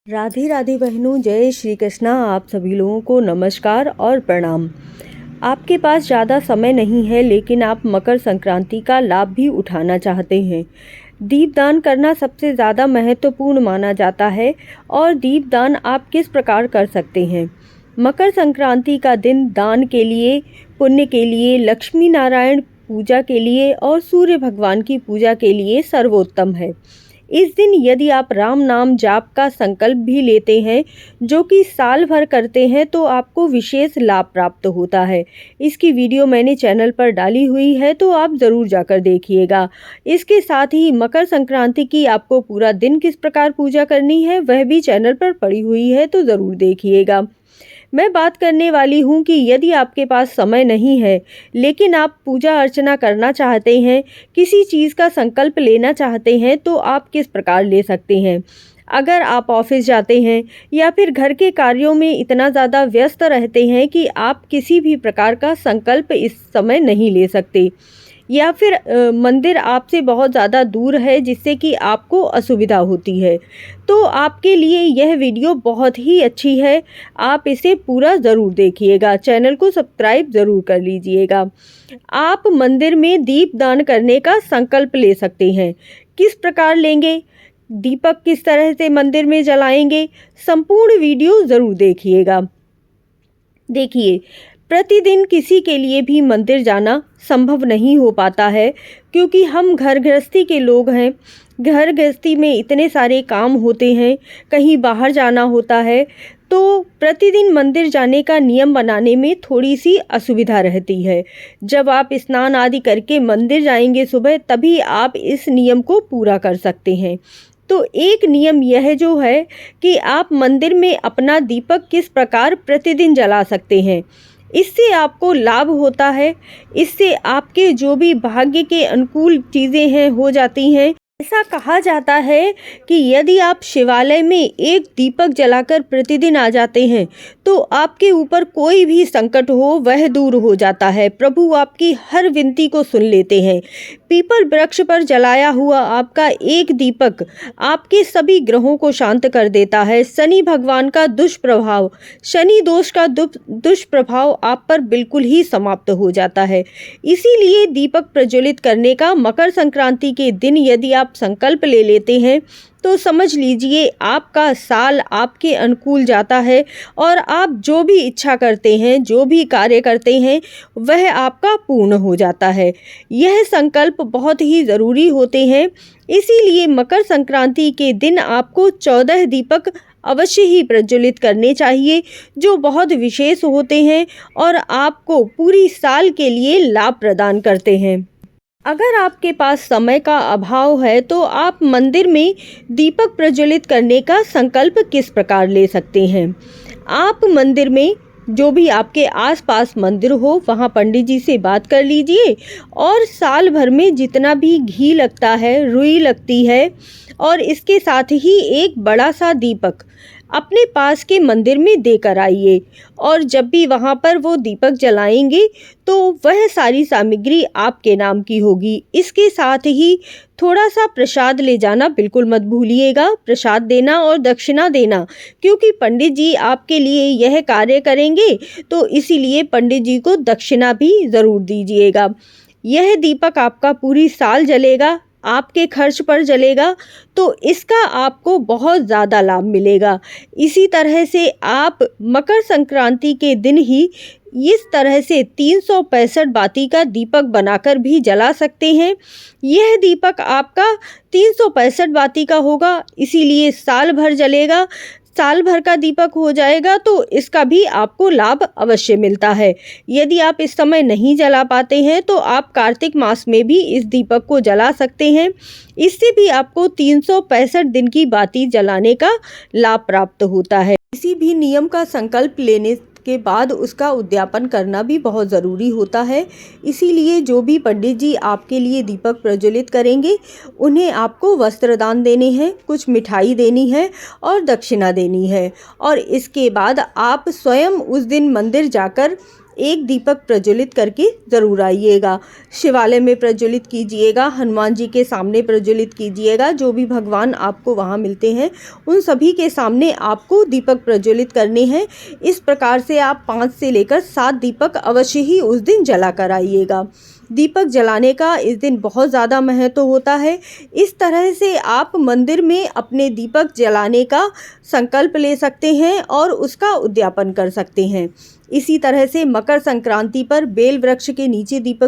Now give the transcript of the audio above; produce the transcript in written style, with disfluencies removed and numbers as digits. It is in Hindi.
राधे राधे बहनों, जय श्री कृष्णा। आप सभी लोगों को नमस्कार और प्रणाम। आपके पास ज़्यादा समय नहीं है, लेकिन आप मकर संक्रांति का लाभ भी उठाना चाहते हैं। दीपदान करना सबसे ज़्यादा महत्वपूर्ण माना जाता है। और दीपदान आप किस प्रकार कर सकते हैं? मकर संक्रांति का दिन दान के लिए, पुण्य के लिए, लक्ष्मी नारायण पूजा के लिए और सूर्य भगवान की पूजा के लिए सर्वोत्तम है। इस दिन यदि आप राम नाम जाप का संकल्प भी लेते हैं, जो कि साल भर करते हैं, तो आपको विशेष लाभ प्राप्त होता है। इसकी वीडियो मैंने चैनल पर डाली हुई है, तो आप ज़रूर जाकर देखिएगा। इसके साथ ही मकर संक्रांति की आपको पूरा दिन किस प्रकार पूजा करनी है, वह भी चैनल पर पड़ी हुई है, तो ज़रूर देखिएगा। मैं बात करने वाली हूँ कि यदि आपके पास समय नहीं है, लेकिन आप पूजा अर्चना करना चाहते हैं, किसी चीज़ का संकल्प लेना चाहते हैं, तो आप किस प्रकार ले सकते हैं। अगर आप ऑफिस जाते हैं या फिर घर के कार्यों में इतना ज़्यादा व्यस्त रहते हैं कि आप किसी भी प्रकार का संकल्प इस समय नहीं ले सकते, या फिर मंदिर आपसे बहुत ज़्यादा दूर है जिससे कि आपको असुविधा होती है, तो आपके लिए यह वीडियो बहुत ही अच्छी है। आप इसे पूरा ज़रूर देखिएगा। चैनल को सब्सक्राइब ज़रूर कर लीजिएगा। आप मंदिर में दीप दान करने का संकल्प ले सकते हैं। किस प्रकार लेंगे, दीपक किस तरह से मंदिर में जलाएंगे, संपूर्ण वीडियो ज़रूर देखिएगा। देखिए, प्रतिदिन किसी के लिए भी मंदिर जाना संभव नहीं हो पाता है, क्योंकि हम घर गृहस्थी के लोग हैं। घर गृहस्थी में इतने सारे काम होते हैं, कहीं बाहर जाना होता है, तो प्रतिदिन मंदिर जाने का नियम बनाने में थोड़ी सी असुविधा रहती है। जब आप स्नान आदि करके मंदिर जाएंगे सुबह, तभी आप इस नियम को पूरा कर सकते हैं। तो एक नियम यह जो है कि आप मंदिर में अपना दीपक किस प्रकार प्रतिदिन जला सकते हैं। इससे आपको लाभ होता है। इससे आपके जो भी भाग्य के अनुकूल चीज़ें हैं हो जाती हैं। ऐसा कहा जाता है कि यदि आप शिवालय में एक दीपक जलाकर प्रतिदिन आ जाते हैं, तो आपके ऊपर कोई भी संकट हो वह दूर हो जाता है। प्रभु आपकी हर विनती को सुन लेते हैं। पीपल वृक्ष पर जलाया हुआ आपका एक दीपक आपके सभी ग्रहों को शांत कर देता है। शनि भगवान का दुष्प्रभाव, शनि दोष का दुष्प्रभाव आप पर बिल्कुल ही समाप्त हो जाता है। इसीलिए दीपक प्रज्वलित करने का मकर संक्रांति के दिन यदि आप संकल्प ले लेते हैं, तो समझ लीजिए आपका साल आपके अनुकूल जाता है और आप जो भी इच्छा करते हैं, जो भी कार्य करते हैं, वह आपका पूर्ण हो जाता है। यह संकल्प बहुत ही ज़रूरी होते हैं। इसीलिए मकर संक्रांति के दिन आपको 14 दीपक अवश्य ही प्रज्वलित करने चाहिए, जो बहुत विशेष होते हैं और आपको पूरी साल के लिए लाभ प्रदान करते हैं। अगर आपके पास समय का अभाव है, तो आप मंदिर में दीपक प्रज्वलित करने का संकल्प किस प्रकार ले सकते हैं। आप मंदिर में, जो भी आपके आसपास मंदिर हो, वहाँ पंडित जी से बात कर लीजिए और साल भर में जितना भी घी लगता है, रुई लगती है, और इसके साथ ही एक बड़ा सा दीपक अपने पास के मंदिर में देकर आइए। और जब भी वहाँ पर वो दीपक जलाएंगे, तो वह सारी सामग्री आपके नाम की होगी। इसके साथ ही थोड़ा सा प्रसाद ले जाना बिल्कुल मत भूलिएगा। प्रसाद देना और दक्षिणा देना, क्योंकि पंडित जी आपके लिए यह कार्य करेंगे, तो इसीलिए पंडित जी को दक्षिणा भी ज़रूर दीजिएगा। यह दीपक आपका पूरी साल जलेगा, आपके खर्च पर जलेगा, तो इसका आपको बहुत ज़्यादा लाभ मिलेगा। इसी तरह से आप मकर संक्रांति के दिन ही इस तरह से 365 बाती का दीपक बनाकर भी जला सकते हैं। यह दीपक आपका 365 बाती का होगा, इसीलिए साल भर जलेगा। साल भर का दीपक हो जाएगा, तो इसका भी आपको लाभ अवश्य मिलता है। यदि आप इस समय नहीं जला पाते हैं, तो आप कार्तिक मास में भी इस दीपक को जला सकते हैं। इससे भी आपको 365 दिन की बाती जलाने का लाभ प्राप्त होता है। किसी भी नियम का संकल्प लेने के बाद उसका उद्यापन करना भी बहुत ज़रूरी होता है। इसीलिए जो भी पंडित जी आपके लिए दीपक प्रज्वलित करेंगे, उन्हें आपको वस्त्रदान देने हैं, कुछ मिठाई देनी है और दक्षिणा देनी है। और इसके बाद आप स्वयं उस दिन मंदिर जाकर एक दीपक प्रज्वलित करके ज़रूर आइएगा। शिवालय में प्रज्वलित कीजिएगा, हनुमान जी के सामने प्रज्वलित कीजिएगा। जो भी भगवान आपको वहाँ मिलते हैं उन सभी के सामने आपको दीपक प्रज्वलित करने हैं। इस प्रकार से आप 5 से लेकर 7 दीपक अवश्य ही उस दिन जला कर आइएगा। दीपक जलाने का इस दिन बहुत ज़्यादा महत्व होता है। इस तरह से आप मंदिर में अपने दीपक जलाने का संकल्प ले सकते हैं और उसका उद्यापन कर सकते हैं। इसी तरह से मकर संक्रांति पर बेल वृक्ष के नीचे दीपक